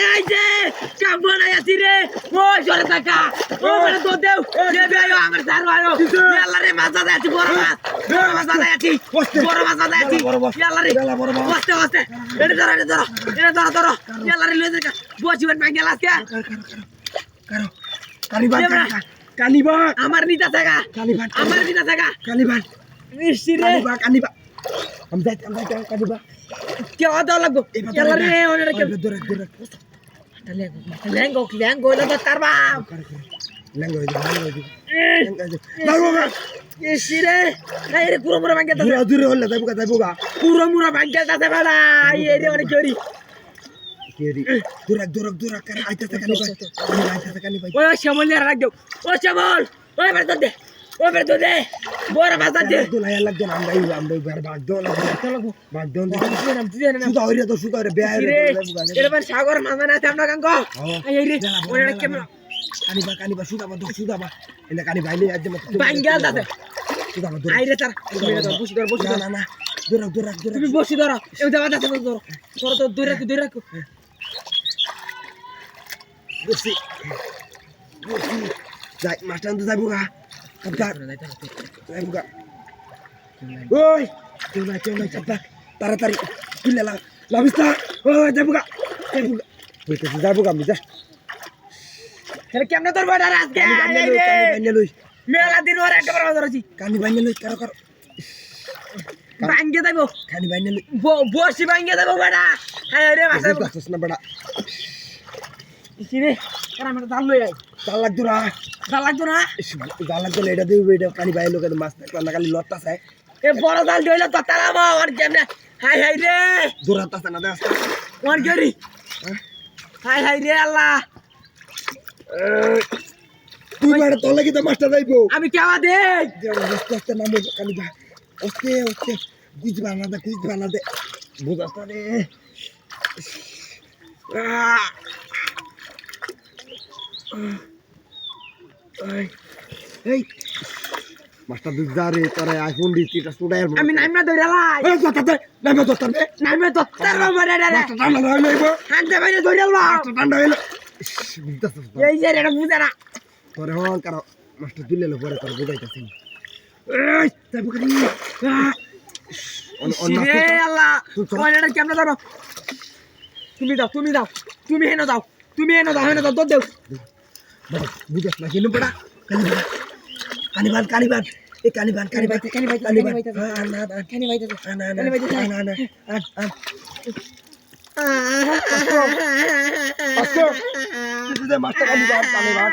এই যে কামনা আছি রে ও জোরে টাকা ও মানে তো দেও দেবে আয়ো আমার সার আয়ো আল্লাহ রে মাছ দাদা আছি বড় মাছ দাদা আছি বড় মাছ দাদা আছি আল্লাহ রে বসতে বসতে এটা ধরো আল্লাহ রে লয়ে যা বসিবেন ভাঙ্গেল আজকে কারো কানিবা আমার নিতা থাকা আমার নিতা থাকা কানিবা নিশ্চি রে কানিবা আমি যাই কানিবা কে আদা লাগবো আল্লাহ রে ওরে কে দূরে লেঙ্গো এটা কারবা লেঙ্গো নিশ্চি রে এই রে পুরো মুরা ভাঙ্গেল দূরে হলে যাইবো পুরো মুরা ভাঙ্গেল তাতে বেড়া এই রে অনেক জরি কেরি দূর করে আইতাছে কানিবা ও শ্যামল রে রাখ দাও ও শ্যামল ওই বের দে ওই বের দে বড় বাজার দে দুলাইয়া লাগবে না আমরা ভাগ দাও সুদা হইরে বেয়ার এর বার সাগর মামা না আমরা কাঙ্গ এই রে ওরে কেমন কানিবা সুদা বা এনে কানি বাইলে আজ ভাঙ্গেল তাতে সুদা আই রে তার বসি না দূর তুমি বসি ধরো এই দেবা দাতে ধরো তো দূরে রাখো বসি যাই মাস্টার তো যাইবো গা যাইবো গা ওই চল চাপা তাড়াতাড়ি তুলে লাভিস না ও যাইবো গা যাইবো গা আমি যা কেমনে তোর বড় আজকে মেলা দিন ওর একটা বড় ধরছি কানি বাইনে লই কারো ভাঙ্গে দেবো কানি বাইনে লই বসি ভাঙ্গে দেবো বেটা হ্যাঁ রে মাসা বাসস না বড়া ইসিরে কারণ আমরা জাল লই আই জাল লাগতো না জাল লাগতো এটা দিবি এটা কানি বাইলে লোকে মাছ না খালি লটটা চাই এ বড় জাল ধইলা তো তারামা আর কেমনে হাই রে দূরাত আছে না দেখ ওর গরি হাই রে আল্লাহ তুই বড় তলে কি তো মাছটা যাইবো আমি কেবা দে আস্তে নামো কানি বা ওকে গুজ বানা দে বুঝাস রে এই মাস্টার দুধ যা রে তোরা আইফোন দিছি এটা সুডাই আমি নাইমা ধইরালাই এই কথা নামে দস্তার বে নাইমা তো তার বড় রে মাস্টার ঠান্ডা হই নাইব হাতে বাইরে ধইরালা মাস্টার ঠান্ডা হইলো এই যে এটা বুঝারা তোরে হন কারো মাস্টার দিলে পরে তোর বুঝাইতাছি এই যাবো কানি রে আল্লাহ ওটা কেমনে ধরো তুমি দাও তুমি হেনো দাও দৌড় দেও বুঝাস না কেন পড়া কানিবান এই কানিবান মাস্টার কানিবান